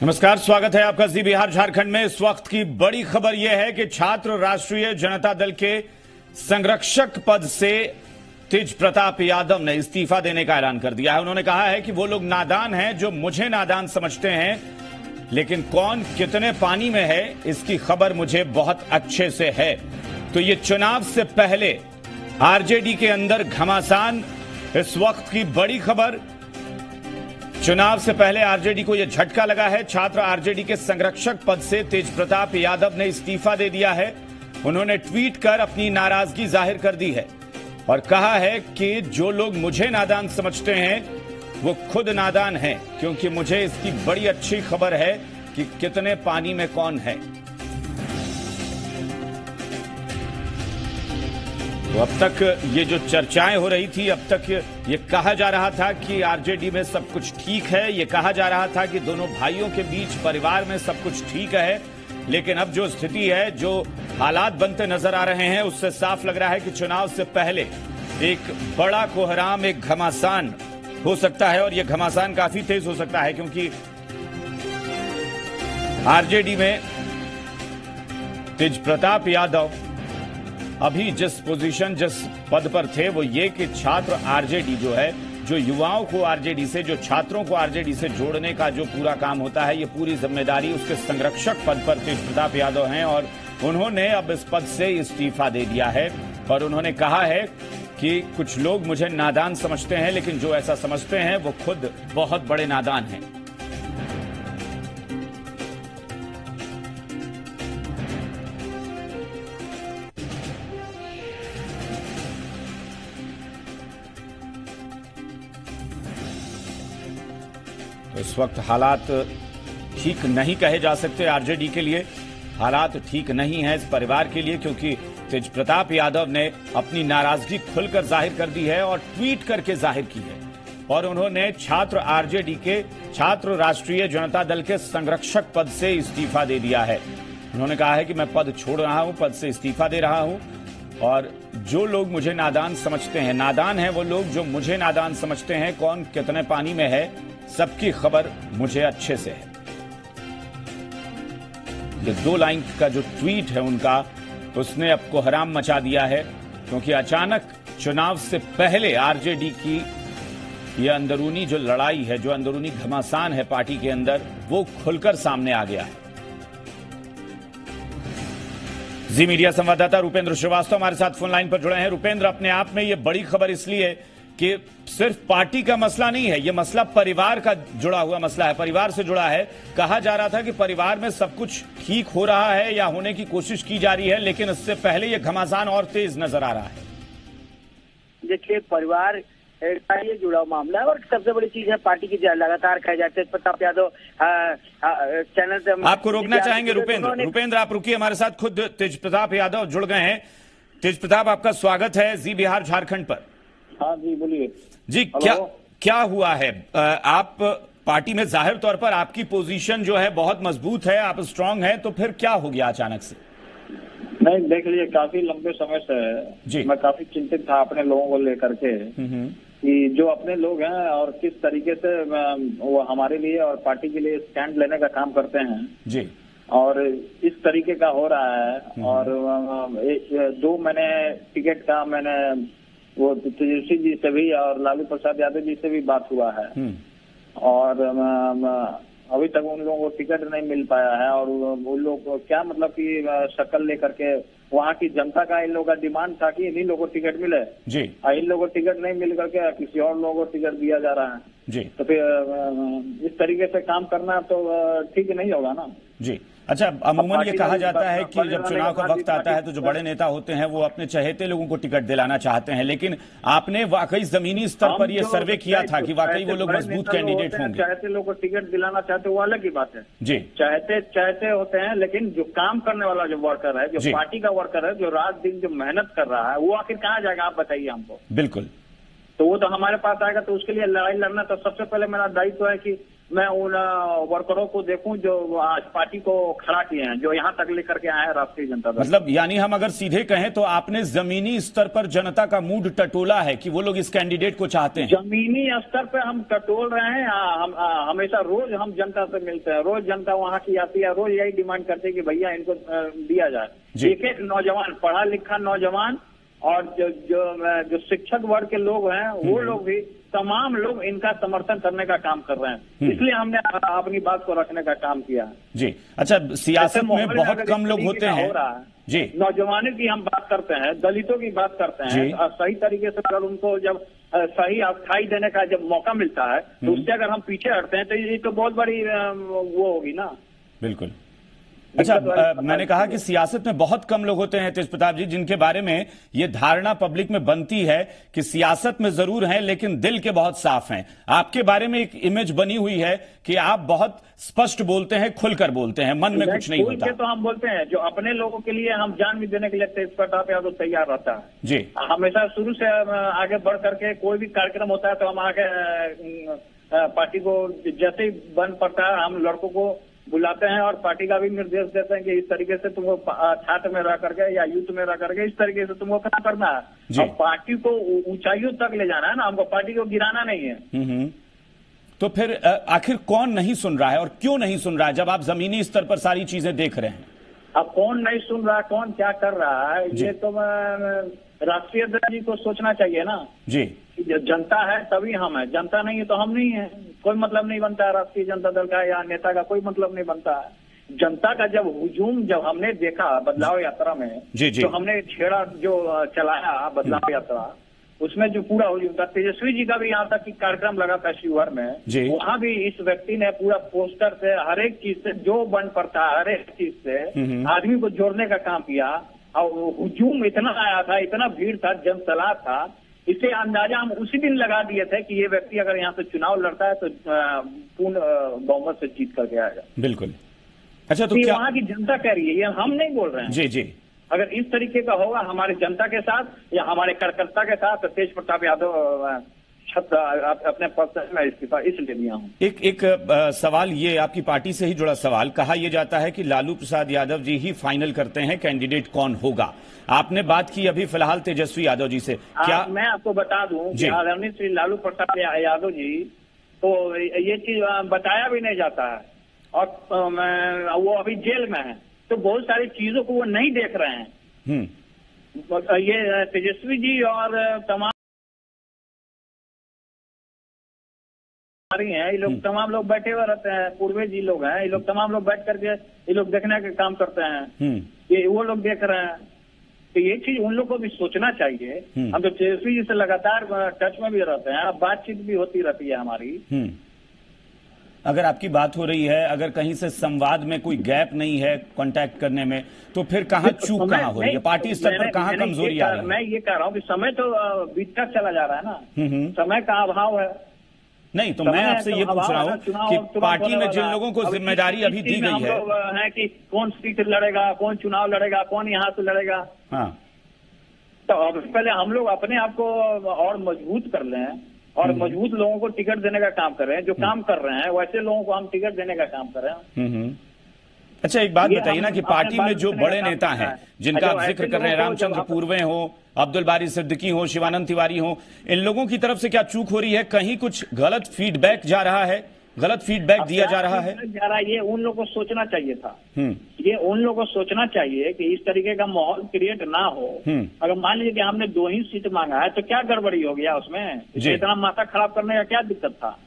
नमस्कार, स्वागत है आपका जी बिहार झारखंड में। इस वक्त की बड़ी खबर यह है कि छात्र राष्ट्रीय जनता दल के संरक्षक पद से तेज प्रताप यादव ने इस्तीफा देने का ऐलान कर दिया है। उन्होंने कहा है कि वो लोग नादान हैं जो मुझे नादान समझते हैं, लेकिन कौन कितने पानी में है इसकी खबर मुझे बहुत अच्छे से है। तो ये चुनाव से पहले आरजेडी के अंदर घमासान, इस वक्त की बड़ी खबर। चुनाव से पहले आरजेडी को यह झटका लगा है। छात्र आरजेडी के संरक्षक पद से तेज प्रताप यादव ने इस्तीफा दे दिया है। उन्होंने ट्वीट कर अपनी नाराजगी जाहिर कर दी है और कहा है कि जो लोग मुझे नादान समझते हैं वो खुद नादान हैं, क्योंकि मुझे इसकी बड़ी अच्छी खबर है कि कितने पानी में कौन है। तो अब तक ये जो चर्चाएं हो रही थी, अब तक ये कहा जा रहा था कि आरजेडी में सब कुछ ठीक है, ये कहा जा रहा था कि दोनों भाइयों के बीच परिवार में सब कुछ ठीक है, लेकिन अब जो स्थिति है, जो हालात बनते नजर आ रहे हैं, उससे साफ लग रहा है कि चुनाव से पहले एक बड़ा कोहराम, एक घमासान हो सकता है। और यह घमासान काफी तेज हो सकता है, क्योंकि आरजेडी में तेज प्रताप यादव अभी जिस पोजीशन, जिस पद पर थे, वो ये कि छात्र आरजेडी जो है, जो युवाओं को आरजेडी से, जो छात्रों को आरजेडी से जोड़ने का जो पूरा काम होता है, ये पूरी जिम्मेदारी उसके संरक्षक पद पर तेज प्रताप यादव हैं। और उन्होंने अब इस पद से इस्तीफा दे दिया है और उन्होंने कहा है कि कुछ लोग मुझे नादान समझते हैं, लेकिन जो ऐसा समझते हैं वो खुद बहुत बड़े नादान हैं। तो इस वक्त हालात ठीक नहीं कहे जा सकते आरजेडी के लिए, हालात ठीक नहीं है इस परिवार के लिए, क्योंकि तेज प्रताप यादव ने अपनी नाराजगी खुलकर जाहिर कर दी है और ट्वीट करके जाहिर की है। और उन्होंने छात्र आरजेडी के, छात्र राष्ट्रीय जनता दल के संरक्षक पद से इस्तीफा दे दिया है। उन्होंने कहा है कि मैं पद छोड़ रहा हूं, पद से इस्तीफा दे रहा हूं, और जो लोग मुझे नादान समझते हैं, नादान हैं वो लोग जो मुझे नादान समझते हैं, कौन कितने पानी में है सबकी खबर मुझे अच्छे से है। ये 2 लाइन का जो ट्वीट है उनका, उसने अब कोहराम मचा दिया है, क्योंकि अचानक चुनाव से पहले आरजेडी की ये अंदरूनी जो लड़ाई है, जो अंदरूनी घमासान है पार्टी के अंदर, वो खुलकर सामने आ गया है। जी मीडिया संवाददाता रुपेंद्र श्रीवास्तव हमारे साथ फोन लाइन पर जुड़े हैं। रुपेंद्र, अपने आप में ये बड़ी खबर इसलिए कि सिर्फ पार्टी का मसला नहीं है, यह मसला परिवार का जुड़ा हुआ मसला है, परिवार से जुड़ा है। कहा जा रहा था कि परिवार में सब कुछ ठीक हो रहा है या होने की कोशिश की जा रही है, लेकिन इससे पहले यह घमासान और तेज नजर आ रहा है। देखिए, परिवार का ये जुड़ा हुआ मामला है और सबसे बड़ी चीज है पार्टी की लगातार कहे जाते हैं प्रताप यादव चैनल से आपको रोकना चाहेंगे रुपेंद्र, आप रुकिए, हमारे साथ खुद तेज प्रताप यादव जुड़ गए हैं। तेज प्रताप, आपका स्वागत है जी बिहार झारखंड पर। हाँ जी, बोलिए जी। क्या हुआ है? आप पार्टी में जाहिर तौर पर आपकी पोजीशन जो है बहुत मजबूत है, आप स्ट्रांग हैं, तो फिर क्या हो गया अचानक से? नहीं, देख लीजिए, काफी लंबे समय से मैं काफी चिंतित था अपने लोगों को लेकर के, कि जो अपने लोग हैं और किस तरीके से वो हमारे लिए और पार्टी के लिए स्टैंड लेने का काम करते हैं जी, और इस तरीके का हो रहा है। और 2 महीने टिकट का मैंने वो तेजस्वी जी से भी और लालू प्रसाद यादव जी से भी बात हुआ है, और अभी तक उन लोगों को टिकट नहीं मिल पाया है। और वो लोग क्या, मतलब कि शक्ल लेकर के वहाँ की जनता का इन लोगों का डिमांड था कि इन्हीं लोगों को टिकट मिले जी, इन लोगों को टिकट नहीं मिल करके किसी और लोगों को टिकट दिया जा रहा है जी। तो फिर इस तरीके से काम करना तो ठीक नहीं होगा ना जी। अच्छा, अमूमन ये कहा जाता है कि जब चुनाव का वक्त आता है तो जो बड़े नेता होते हैं वो अपने चहेते लोगों को टिकट दिलाना चाहते हैं, लेकिन आपने वाकई जमीनी स्तर पर ये सर्वे किया था कि वाकई वो लोग मजबूत कैंडिडेट होंगे? चाहते लोगों को टिकट दिलाना चाहते वो अलग ही बात है जी, चाहते होते हैं, लेकिन जो काम करने वाला जो वर्कर है, जो पार्टी का वर्कर है, जो रात दिन जो मेहनत कर रहा है, वो आखिर कहाँ जाएगा? आप बताइए हमको। बिल्कुल, तो वो तो हमारे पास आएगा, तो उसके लिए लड़ाई लड़ना तो सबसे पहले मेरा दायित्व है कि मैं उन वर्करों को देखूं जो आज पार्टी को खड़ा किए हैं, जो यहां तक लेकर के आए हैं राष्ट्रीय जनता दल। मतलब यानी हम अगर सीधे कहें तो आपने जमीनी स्तर पर जनता का मूड टटोला है कि वो लोग इस कैंडिडेट को चाहते हैं। जमीनी स्तर पे हम टटोल रहे हैं। हम हमेशा रोज हम जनता से मिलते हैं, रोज जनता वहां की आती है, रोज यही डिमांड करते हैं कि भैया इनको दिया जाए। एक एक नौजवान, पढ़ा लिखा नौजवान और जो शिक्षक वर्ग के लोग हैं वो लोग भी, तमाम लोग इनका समर्थन करने का काम कर रहे हैं। इसलिए हमने अपनी बात को रखने का काम किया जी। अच्छा, सियासत में बहुत कम लोग होते हैं जी। नौजवानों की हम बात करते हैं, दलितों की बात करते हैं, सही तरीके से अगर उनको जब सही अस्थायी देने का जब मौका मिलता है तो उससे अगर हम पीछे हटते हैं तो ये तो बहुत बड़ी वो होगी ना। बिल्कुल। अच्छा, मैंने कहा कि सियासत में बहुत कम लोग होते हैं तेज प्रताप जी जिनके बारे में ये धारणा पब्लिक में बनती है कि सियासत में जरूर हैं लेकिन दिल के बहुत साफ हैं। आपके बारे में एक इमेज बनी हुई है कि आप बहुत स्पष्ट बोलते हैं, खुलकर बोलते हैं, मन में कुछ नहीं होता। तो हम बोलते हैं, जो अपने लोगों के लिए हम जान भी देने के लिए तेज प्रताप यादव तैयार रहता है जी। हमेशा शुरू से आगे बढ़ करके कोई भी कार्यक्रम होता है तो हम आगे पार्टी को जैसे ही बन पड़ता है हम लड़कों को बुलाते हैं और पार्टी का भी निर्देश देते हैं कि इस तरीके से तुमको छात्र में रह करके या यूथ में रह करके इस तरीके से तुमको क्या करना है। अब पार्टी को ऊंचाइयों तक ले जाना है ना, हमको पार्टी को गिराना नहीं है। तो फिर आखिर कौन नहीं सुन रहा है और क्यों नहीं सुन रहा है जब आप जमीनी स्तर पर सारी चीजें देख रहे हैं? अब कौन नहीं सुन रहा है, कौन क्या कर रहा है, ये तो राष्ट्रीय अध्यक्ष जी को सोचना चाहिए ना जी। जनता है तभी हम है, जनता नहीं है तो हम नहीं है। कोई मतलब नहीं बनता है राष्ट्रीय जनता दल का या नेता का, कोई मतलब नहीं बनता है। जनता का जब हुजूम जब हमने देखा बदलाव यात्रा में जी। तो हमने छेड़ा जो चलाया बदलाव यात्रा, उसमें जो पूरा हुजूम था, तेजस्वी जी का भी यहाँ तक कार्यक्रम लगा था शिवहर में, वहाँ भी इस व्यक्ति ने पूरा पोस्टर से हर एक चीज से जो बन पड़ता है हर एक चीज से आदमी को जोड़ने का काम किया। और हुजूम इतना आया था, इतना भीड़ था, जनसलाह था, इसे अंदाजा हम उसी दिन लगा दिए थे कि ये व्यक्ति अगर यहाँ से चुनाव लड़ता है तो पूर्ण बहुमत से जीत करके आएगा। बिल्कुल। अच्छा, तो क्या वहाँ की जनता कह रही है, ये हम नहीं बोल रहे हैं। जी जी। अगर इस तरीके का होगा हमारे जनता के साथ या हमारे कार्यकर्ता के साथ, तेज प्रताप यादव अपने पद से मैं इस्तीफा इसलिए दिया हूँ। एक सवाल ये आपकी पार्टी से ही जुड़ा सवाल, कहा यह जाता है कि लालू प्रसाद यादव जी ही फाइनल करते हैं कैंडिडेट कौन होगा। आपने बात की अभी फिलहाल तेजस्वी यादव जी से, क्या मैं आपको बता दूं कि आदरणीय श्री लालू प्रसाद यादव जी तो ये चीज बताया भी नहीं जाता है और वो अभी जेल में है तो बहुत सारी चीजों को वो नहीं देख रहे हैं। ये तेजस्वी जी और तमाम हैं, ये लोग तमाम लोग बैठे हुए रहते हैं, पूर्वे जी लोग हैं, ये लोग तमाम लोग बैठ करके ये लोग देखने का काम करते हैं, ये वो लोग देख रहे हैं। तो ये चीज उन लोग को भी सोचना चाहिए। हम तो तेजस्वी जी से लगातार टच में भी रहते हैं, अब बातचीत भी होती रहती है हमारी। अगर आपकी बात हो रही है, अगर कहीं से संवाद में कोई गैप नहीं है कांटेक्ट करने में, तो फिर कहाँ चूक कहाँ हो रही है, पार्टी स्तर पर कहाँ कमजोरी आ रही है? मैं ये कह रहा हूँ कि समय तो बीतता चला जा रहा है ना, समय का अभाव है। नहीं तो मैं आपसे ये पूछ रहा हूँ कि पार्टी में जिन लोगों को जिम्मेदारी अभी दी गई है कि कौन सीट लड़ेगा, कौन चुनाव लड़ेगा, कौन यहाँ से लड़ेगा, तो अब पहले हम लोग अपने आप को और मजबूत कर लें और मजबूत लोगों को टिकट देने का काम कर रहे हैं। जो काम कर रहे हैं वैसे लोगों को हम टिकट देने का काम कर रहे हैं। अच्छा, एक बात बताइए ना कि पार्टी में जो बड़े नेता हैं जिनका आप जिक्र कर रहे हैं, रामचंद्र पूर्वे हो, अब्दुल बारी सिद्दीकी हो, शिवानंद तिवारी हो, इन लोगों की तरफ से क्या चूक हो रही है? कहीं कुछ गलत फीडबैक जा रहा है, गलत फीडबैक दिया जा रहा है? ये उन लोगों को सोचना चाहिए था। ये उन लोगों को सोचना चाहिए कि इस तरीके का माहौल क्रिएट ना हो। अगर मान लीजिए कि हमने 2 ही सीट मांगा है तो क्या गड़बड़ी हो गया उसमें? इतना माथा खराब करने का क्या दिक्कत था?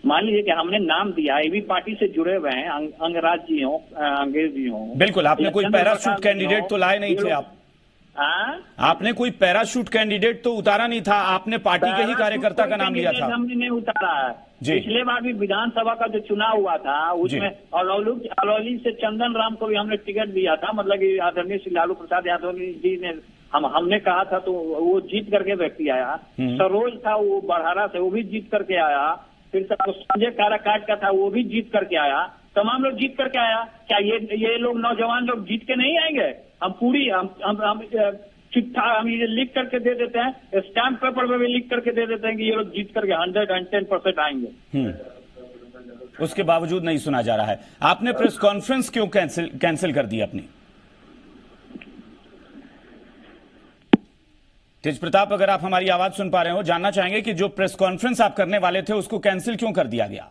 मान लीजिए कि हमने नाम दिया, ये भी पार्टी से जुड़े हुए हैं, अंगराज जी हो, अंग्रेज जी हो। बिल्कुल, आपने कोई पैराशूट कैंडिडेट तो लाए नहीं थे आप? आपने कोई पैराशूट कैंडिडेट तो उतारा नहीं था, आपने पार्टी के ही कार्यकर्ता का नाम लिया था। हमने नहीं उतारा है। पिछले बार भी विधानसभा का जो चुनाव हुआ था उसमें अलौली से चंदन राम को भी हमने टिकट दिया था, मतलब कि आदरणीय श्री लालू प्रसाद यादव जी ने हमने कहा था तो वो जीत करके व्यक्ति आया। सरोज था वो बड़हारा से, वो भी जीत करके आया। फिर संजय काराकाट का था, वो भी जीत करके आया। तमाम लोग जीत करके आया। क्या ये लोग नौजवान लोग जीत के नहीं आएंगे? हम पूरी हम चिट्ठा हम ये लिख करके दे देते हैं, स्टैम्प पेपर में भी लिख करके दे देते हैं कि ये लोग जीत करके 110% आएंगे। उसके बावजूद नहीं सुना जा रहा है। आपने प्रेस कॉन्फ्रेंस क्यों कैंसिल कर दी अपनी? तेज प्रताप, अगर आप हमारी आवाज सुन पा रहे हो, जानना चाहेंगे कि जो प्रेस कॉन्फ्रेंस आप करने वाले थे उसको कैंसिल क्यों कर दिया गया?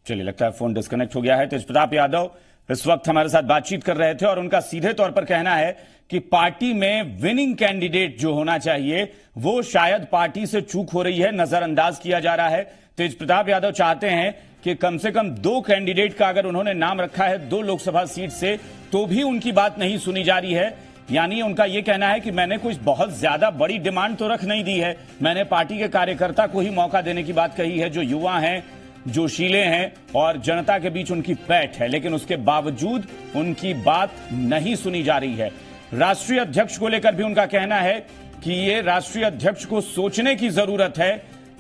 चलिए, लगता है फोन डिस्कनेक्ट हो गया है। तेज प्रताप यादव इस वक्त हमारे साथ बातचीत कर रहे थे और उनका सीधे तौर पर कहना है कि पार्टी में विनिंग कैंडिडेट जो होना चाहिए वो शायद पार्टी से चूक हो रही है, नजरअंदाज किया जा रहा है। तेज प्रताप यादव चाहते हैं कि कम से कम 2 कैंडिडेट का अगर उन्होंने नाम रखा है 2 लोकसभा सीट से, तो भी उनकी बात नहीं सुनी जा रही है। यानी उनका यह कहना है कि मैंने कुछ बहुत ज्यादा बड़ी डिमांड तो रख नहीं दी है, मैंने पार्टी के कार्यकर्ता को ही मौका देने की बात कही है, जो युवा हैं, जोशीले हैं और जनता के बीच उनकी पैठ है, लेकिन उसके बावजूद उनकी बात नहीं सुनी जा रही है। राष्ट्रीय अध्यक्ष को लेकर भी उनका कहना है कि ये राष्ट्रीय अध्यक्ष को सोचने की जरूरत है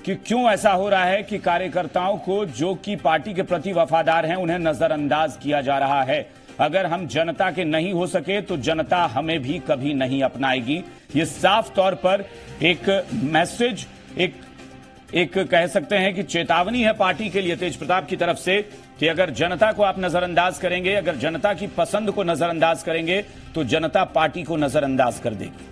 कि क्यों ऐसा हो रहा है कि कार्यकर्ताओं को जो कि पार्टी के प्रति वफादार हैं उन्हें नजरअंदाज किया जा रहा है। अगर हम जनता के नहीं हो सके तो जनता हमें भी कभी नहीं अपनाएगी। ये साफ तौर पर एक मैसेज, एक कह सकते हैं कि चेतावनी है पार्टी के लिए तेज प्रताप की तरफ से कि अगर जनता को आप नजरअंदाज करेंगे, अगर जनता की पसंद को नजरअंदाज करेंगे तो जनता पार्टी को नजरअंदाज कर देगी।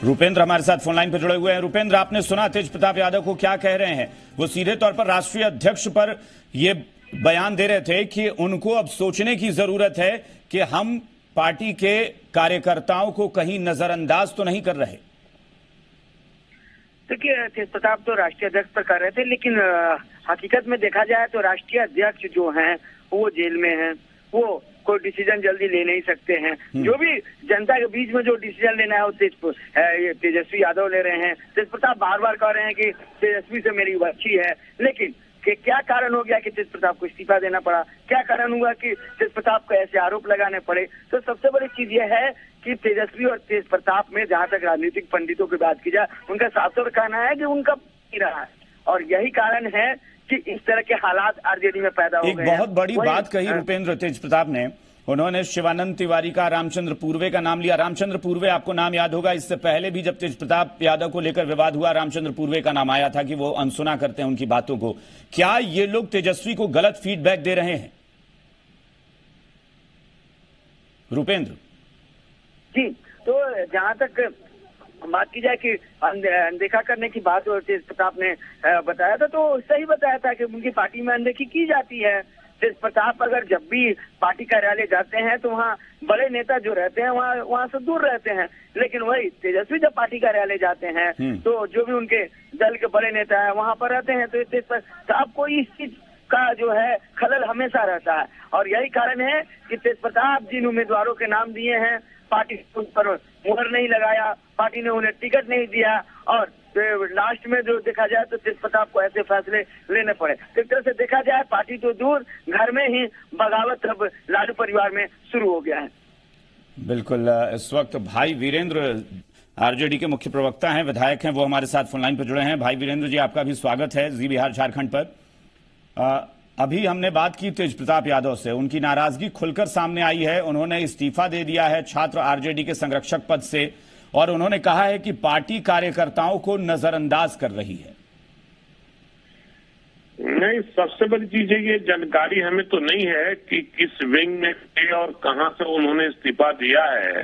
रुपेंद्र हमारे साथ फोनलाइन पर जुड़े हुए हैं। रुपेंद्र, आपने सुना तेज प्रताप यादव को क्या कह रहे हैं? वो सीधे तौर पर राष्ट्रीय अध्यक्ष पर यह बयान दे रहे थे कि उनको अब सोचने की जरूरत है कि हम पार्टी के कार्यकर्ताओं को कहीं नजरअंदाज तो नहीं कर रहे। देखिए, तेज प्रताप तो राष्ट्रीय अध्यक्ष पर कर रहे थे, लेकिन हकीकत में देखा जाए तो राष्ट्रीय अध्यक्ष जो हैं वो जेल में हैं, वो कोई डिसीजन जल्दी ले नहीं सकते हैं। जो भी जनता के बीच में जो डिसीजन लेना है वो तेजस्वी यादव ले रहे हैं। तेज प्रताप बार बार कह रहे हैं कि तेजस्वी से मेरी अच्छी है, लेकिन कि क्या कारण हो गया कि तेज प्रताप को इस्तीफा देना पड़ा? क्या कारण हुआ कि तेज प्रताप को ऐसे आरोप लगाने पड़े? तो सबसे बड़ी चीज यह है कि तेजस्वी और तेज प्रताप में जहां तक राजनीतिक पंडितों की बात की जाए, उनका साफ तौर कहना है कि उनका ही रहा है, और यही कारण है कि इस तरह के हालात आरजेडी में पैदा हो गए। एक बहुत बड़ी बात कही रुपेंद्र तेज प्रताप ने, उन्होंने शिवानंद तिवारी का, रामचंद्र पूर्वे का नाम लिया। रामचंद्र पूर्वे आपको नाम याद होगा, इससे पहले भी जब तेज प्रताप यादव को लेकर विवाद हुआ, रामचंद्र पूर्वे का नाम आया था कि वो अनसुना करते हैं उनकी बातों को। क्या ये लोग तेजस्वी को गलत फीडबैक दे रहे हैं रुपेंद्र? जी, तो जहां तक बात की जाए कि अनदेखा करने की बात तेज प्रताप ने बताया था, तो सही बताया था कि उनकी पार्टी में अनदेखी की जाती है। तेज प्रताप अगर जब भी पार्टी कार्यालय जाते हैं तो वहाँ बड़े नेता जो रहते हैं वहाँ से दूर रहते हैं, लेकिन वही तेजस्वी जब पार्टी कार्यालय जाते हैं तो जो भी उनके दल के बड़े नेता हैं वहाँ पर रहते हैं। तो तेज प्रताप को इस चीज का जो है खलल हमेशा रहता है, और यही कारण है कि तेज प्रताप जिन उम्मीदवारों के नाम दिए हैं, पार्टी उन पर मुहर नहीं लगाया, पार्टी ने उन्हें टिकट नहीं दिया, और लास्ट में जो देखा जाए तो तेज प्रताप को ऐसे फैसले लेने पड़े। एक तरह से देखा जाए पार्टी तो दूर, घर में ही बगावत अब लालू परिवार में शुरू हो गया है। बिल्कुल, इस वक्त भाई वीरेंद्र आरजेडी के मुख्य प्रवक्ता हैं, विधायक हैं, वो हमारे साथ फोनलाइन पर जुड़े हैं। भाई वीरेंद्र जी, आपका भी स्वागत है जी बिहार झारखंड पर। अभी हमने बात की तेज प्रताप यादव से, उनकी नाराजगी खुलकर सामने आई है। उन्होंने इस्तीफा दे दिया है छात्र आरजेडी के संरक्षक पद से, और उन्होंने कहा है कि पार्टी कार्यकर्ताओं को नजरअंदाज कर रही है। नहीं, सबसे बड़ी चीज है ये जानकारी हमें तो नहीं है कि किस विंग में थे और कहां से उन्होंने इस्तीफा दिया है,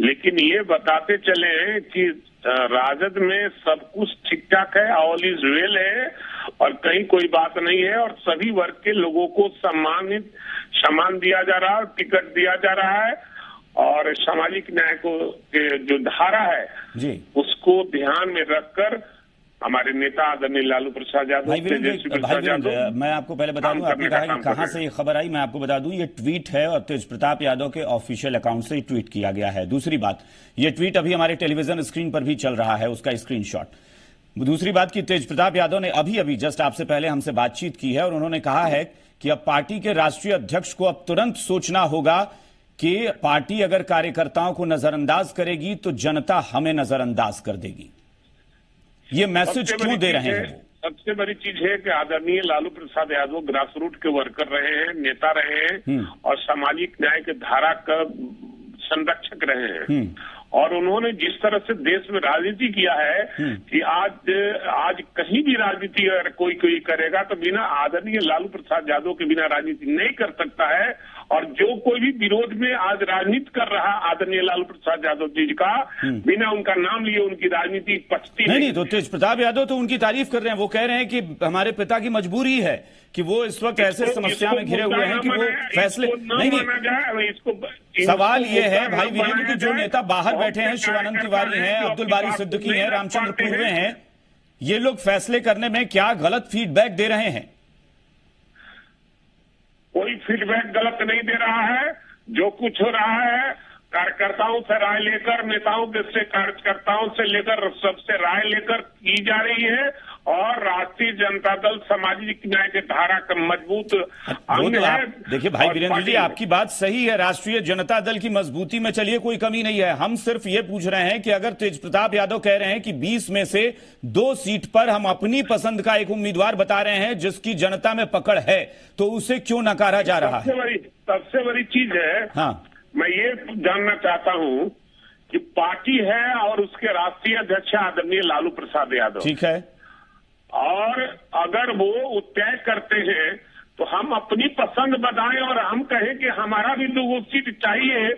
लेकिन ये बताते चले कि राजद में सब कुछ ठीक ठाक है, ऑल इज वेल है, और कहीं कोई बात नहीं है, और सभी वर्ग के लोगों को सम्मान दिया जा रहा है, टिकट दिया जा रहा है, और सामाजिक न्याय को जो धारा है जी, उसको ध्यान में रखकर हमारे नेता आदरणीय लालू प्रसाद यादव, मैं आपको पहले बता दूं, आपने कहा कि कहां से ये खबर आई, मैं आपको बता दूं ये ट्वीट है और तेज प्रताप यादव के ऑफिशियल अकाउंट से ट्वीट किया गया है। दूसरी बात, ये ट्वीट अभी हमारे टेलीविजन स्क्रीन पर भी चल रहा है, उसका स्क्रीनशॉट। दूसरी बात कि तेज प्रताप यादव ने अभी जस्ट आपसे पहले हमसे बातचीत की है और उन्होंने कहा है कि अब पार्टी के राष्ट्रीय अध्यक्ष को अब तुरंत सोचना होगा कि पार्टी अगर कार्यकर्ताओं को नजरअंदाज करेगी तो जनता हमें नजरअंदाज कर देगी। ये मैसेज क्यों दे रहे हैं? सबसे बड़ी चीज है कि आदरणीय लालू प्रसाद यादव ग्रास रूट के वर्कर रहे हैं, नेता रहे हैं, और सामाजिक न्याय के धारा का संरक्षक रहे हैं, और उन्होंने जिस तरह से देश में राजनीति किया है कि आज कहीं भी राजनीति अगर कोई करेगा तो बिना आदरणीय लालू प्रसाद यादव के बिना राजनीति नहीं कर सकता है। और जो कोई भी विरोध में आज राजनीति कर रहा आदरणीय लालू प्रसाद यादव जी का, बिना उनका नाम लिए उनकी राजनीति पचती नहीं। तो तेज प्रताप यादव तो उनकी तारीफ कर रहे हैं, वो कह रहे हैं कि हमारे पिता की मजबूरी है कि वो इस वक्त ऐसे समस्या में घिरे हुए हैं कि वो फैसले नहीं। सवाल ये है भाई वीरेंद्र कि जो नेता बाहर बैठे हैं, शिवानंद तिवारी हैं, अब्दुल बारी सिद्दीकी हैं, रामचंद्र पूर्वे हैं, ये लोग फैसले करने में क्या गलत फीडबैक दे रहे हैं? कोई फीडबैक गलत नहीं दे रहा है। जो कुछ हो रहा है कार्यकर्ताओं से राय लेकर, नेताओं से कार्यकर्ताओं से लेकर सबसे राय लेकर की जा रही है। और राष्ट्रीय जनता दल सामाजिक न्याय के धारा का मजबूत अंग है। देखिए भाई वीरेंद्र जी, आपकी बात सही है, राष्ट्रीय जनता दल की मजबूती में चलिए कोई कमी नहीं है। हम सिर्फ ये पूछ रहे हैं कि अगर तेज प्रताप यादव कह रहे हैं कि 20 में से 2 सीट पर हम अपनी पसंद का एक उम्मीदवार बता रहे हैं जिसकी जनता में पकड़ है, तो उसे क्यों नकारा जा रहा है? सबसे बड़ी चीज है, हाँ, मैं ये जानना चाहता हूं कि पार्टी है और उसके राष्ट्रीय अध्यक्ष आदरणीय लालू प्रसाद यादव, ठीक है, और अगर वो तय करते हैं तो हम अपनी पसंद बताएं और हम कहें कि हमारा भी 2 सीट चाहिए,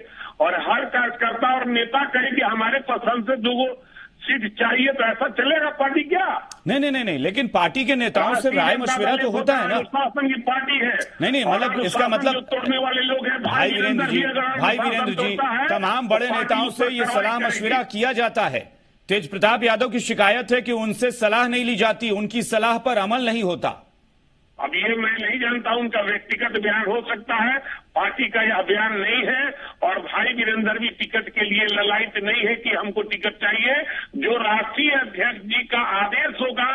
और हर कार्यकर्ता और नेता कहे कि हमारे पसंद से 2 सीट चाहिए, तो ऐसा चलेगा पार्टी क्या? नहीं, लेकिन पार्टी के नेताओं से राय मशविरा तो होता है ना। शासन की पार्टी है। नहीं, मतलब इसका मतलब तोड़ने वाले लोग हैं भाई वीरेंद्र जी, तमाम बड़े नेताओं से ये सलाह मशविरा किया जाता है। तेज प्रताप यादव की शिकायत है कि उनसे सलाह नहीं ली जाती, उनकी सलाह पर अमल नहीं होता। अब ये मैं नहीं जानता, उनका व्यक्तिगत बयान हो सकता है, पार्टी का यह बयान नहीं है। और भाई वीरेंद्र भी टिकट के लिए ललायित नहीं है कि हमको टिकट चाहिए। जो राष्ट्रीय अध्यक्ष जी का आदेश होगा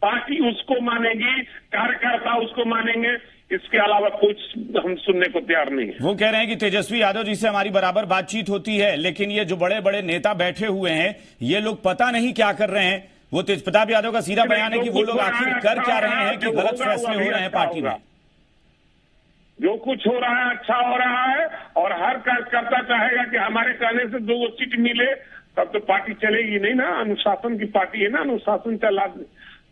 पार्टी उसको मानेगी, कार्यकर्ता उसको मानेंगे, इसके अलावा कुछ हम सुनने को तैयार नहीं है। वो कह रहे हैं कि तेजस्वी यादव जी से हमारी बराबर बातचीत होती है, लेकिन ये जो बड़े बड़े नेता बैठे हुए हैं ये लोग पता नहीं क्या कर रहे हैं। वो तेज प्रताप यादव का सीधा बयान है कि वो लोग आखिर कर क्या रहे हैं कि गलत फैसले हो रहे हैं पार्टी में। जो कुछ हो रहा है अच्छा हो रहा है, और हर कार्यकर्ता चाहेगा कि हमारे कहने से 2 सीट मिले, तब तो पार्टी चलेगी नहीं ना। अनुशासन की पार्टी है ना, अनुशासन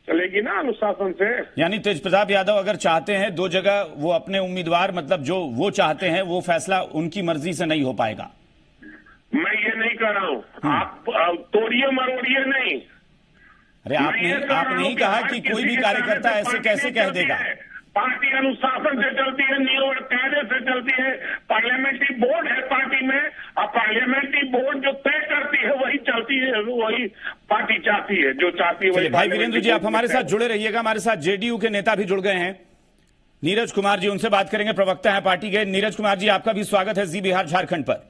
चलेगी ना अनुशासन से। यानी तेज प्रताप यादव अगर चाहते हैं 2 जगह वो अपने उम्मीदवार, मतलब जो वो चाहते हैं वो फैसला उनकी मर्जी से नहीं हो पाएगा। मैं ये नहीं कर रहा हूँ, आप तोड़िए मरोड़िए नहीं। अरे आपने ही कहा कि कोई भी कार्यकर्ता ऐसे कैसे कह देगा। पार्टी अनुशासन से चलती है, नियम और कायदे से चलती है। पार्लियामेंट्री बोर्ड है पार्टी में, और पार्लियामेंट्री बोर्ड जो तय करती है वही चलती है, वही पार्टी चाहती है, जो चाहती है वही। भाई वीरेंद्र जी, आप हमारे साथ जुड़े रहिएगा। हमारे साथ जेडीयू के नेता भी जुड़ गए हैं, नीरज कुमार जी, उनसे बात करेंगे, प्रवक्ता है पार्टी के। नीरज कुमार जी, आपका भी स्वागत है जी बिहार झारखंड पर।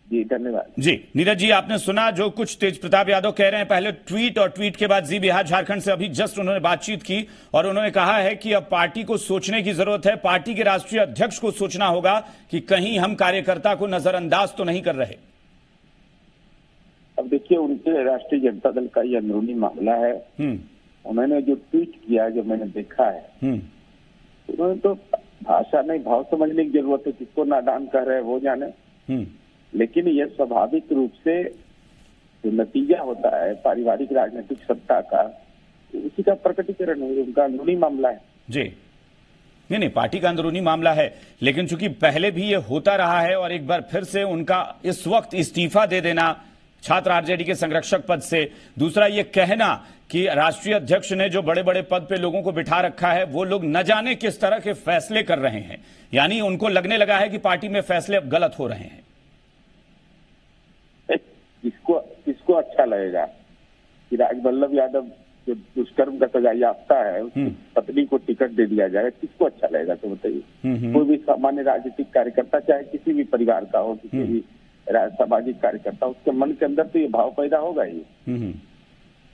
जी धन्यवाद। जी नीरज जी, आपने सुना जो कुछ तेज प्रताप यादव कह रहे हैं। पहले ट्वीट और ट्वीट के बाद जी बिहार झारखंड से अभी जस्ट उन्होंने बातचीत की और उन्होंने कहा है कि अब पार्टी को सोचने की जरूरत है, पार्टी के राष्ट्रीय अध्यक्ष को सोचना होगा कि कहीं हम कार्यकर्ता को नजरअंदाज तो नहीं कर रहे। अब देखिए, उनके राष्ट्रीय जनता दल का ये अंदरूनी मामला है। उन्होंने जो ट्वीट किया, जो मैंने देखा है, उन्होंने तो भाषा नहीं भाव समझने की जरूरत है। किसको नादान कह रहे हैं वो जाने, लेकिन यह स्वाभाविक रूप से जो नतीजा होता है पारिवारिक राजनीतिक सत्ता का, उसी का प्रकटीकरण है। उनका अंदरूनी मामला है। जी नहीं, पार्टी का अंदरूनी मामला है, लेकिन चूंकि पहले भी ये होता रहा है और एक बार फिर से उनका इस वक्त इस्तीफा दे देना छात्र आरजेडी के संरक्षक पद से, दूसरा ये कहना कि राष्ट्रीय अध्यक्ष ने जो बड़े बड़े पद पे लोगों को बिठा रखा है वो लोग न जाने किस तरह के फैसले कर रहे हैं, यानी उनको लगने लगा है कि पार्टी में फैसले अब गलत हो रहे हैं। किसको अच्छा लगेगा कि राजवल्लभ यादव जो दुष्कर्म का सजा याफ्ता है उसकी पत्नी को टिकट दे दिया जाए? किसको अच्छा लगेगा तो बताइए। कोई भी सामान्य राजनीतिक कार्यकर्ता, चाहे किसी भी परिवार का हो, किसी भी सामाजिक कार्यकर्ता, उसके मन के अंदर तो ये भाव पैदा होगा ही।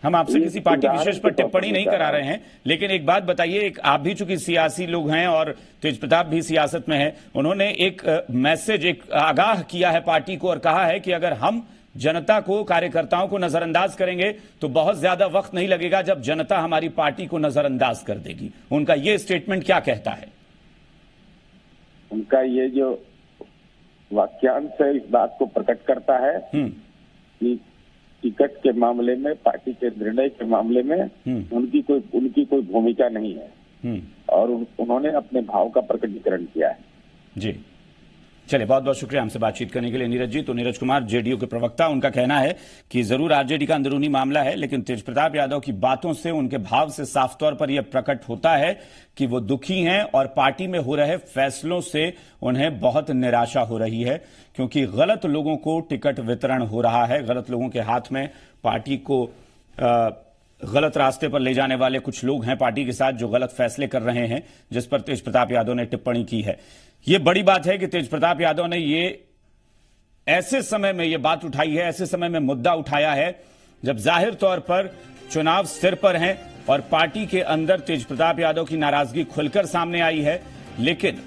हम आपसे किसी पार्टी विशेष पर टिप्पणी नहीं करा रहे हैं, लेकिन एक बात बताइए, एक आप भी चूंकि सियासी लोग हैं और तेज प्रताप भी सियासत में है, उन्होंने एक मैसेज, एक आगाह किया है पार्टी को और कहा है कि अगर हम जनता को, कार्यकर्ताओं को नजरअंदाज करेंगे तो बहुत ज्यादा वक्त नहीं लगेगा जब जनता हमारी पार्टी को नजरअंदाज कर देगी। उनका ये स्टेटमेंट क्या कहता है? उनका ये जो वाक्यांश इस बात को प्रकट करता है कि टिकट के मामले में, पार्टी के निर्णय के मामले में उनकी कोई भूमिका नहीं है और उन्होंने अपने भाव का प्रकटीकरण किया है। जी चलिए, बहुत बहुत शुक्रिया हमसे बातचीत करने के लिए नीरज जी। तो नीरज कुमार जेडीयू के प्रवक्ता, उनका कहना है कि जरूर आरजेडी का अंदरूनी मामला है, लेकिन तेज प्रताप यादव की बातों से, उनके भाव से साफ तौर पर यह प्रकट होता है कि वो दुखी हैं और पार्टी में हो रहे फैसलों से उन्हें बहुत निराशा हो रही है, क्योंकि गलत लोगों को टिकट वितरण हो रहा है, गलत लोगों के हाथ में पार्टी को गलत रास्ते पर ले जाने वाले कुछ लोग हैं पार्टी के साथ, जो गलत फैसले कर रहे हैं, जिस पर तेज प्रताप यादव ने टिप्पणी की है। यह बड़ी बात है कि तेज प्रताप यादव ने ये ऐसे समय में यह बात उठाई है, ऐसे समय में मुद्दा उठाया है जब जाहिर तौर पर चुनाव सिर पर हैं और पार्टी के अंदर तेज प्रताप यादव की नाराजगी खुलकर सामने आई है। लेकिन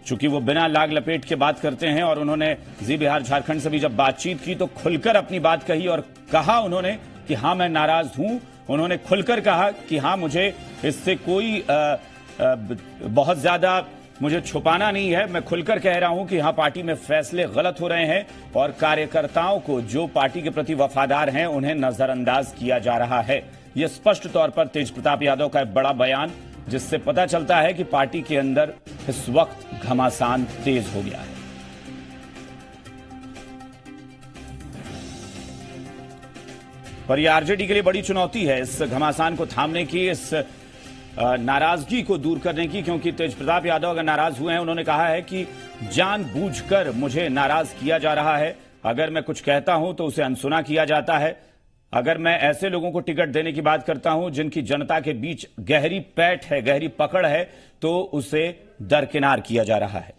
चूंकि वो बिना लाग लपेट के बात करते हैं और उन्होंने जी बिहार झारखंड से भी जब बातचीत की तो खुलकर अपनी बात कही और कहा उन्होंने कि हां मैं नाराज हूं। उन्होंने खुलकर कहा कि हां मुझे इससे कोई बहुत ज्यादा मुझे छुपाना नहीं है, मैं खुलकर कह रहा हूं कि हां पार्टी में फैसले गलत हो रहे हैं और कार्यकर्ताओं को जो पार्टी के प्रति वफादार हैं उन्हें नजरअंदाज किया जा रहा है। यह स्पष्ट तौर पर तेज प्रताप यादव का एक बड़ा बयान, जिससे पता चलता है कि पार्टी के अंदर इस वक्त घमासान तेज हो गया है। पर यह आरजेडी के लिए बड़ी चुनौती है इस घमासान को थामने की, इस नाराजगी को दूर करने की, क्योंकि तेज प्रताप यादव अगर नाराज हुए हैं, उन्होंने कहा है कि जानबूझकर मुझे नाराज किया जा रहा है, अगर मैं कुछ कहता हूं तो उसे अनसुना किया जाता है, अगर मैं ऐसे लोगों को टिकट देने की बात करता हूं जिनकी जनता के बीच गहरी पैठ है, गहरी पकड़ है, तो उसे दरकिनार किया जा रहा है।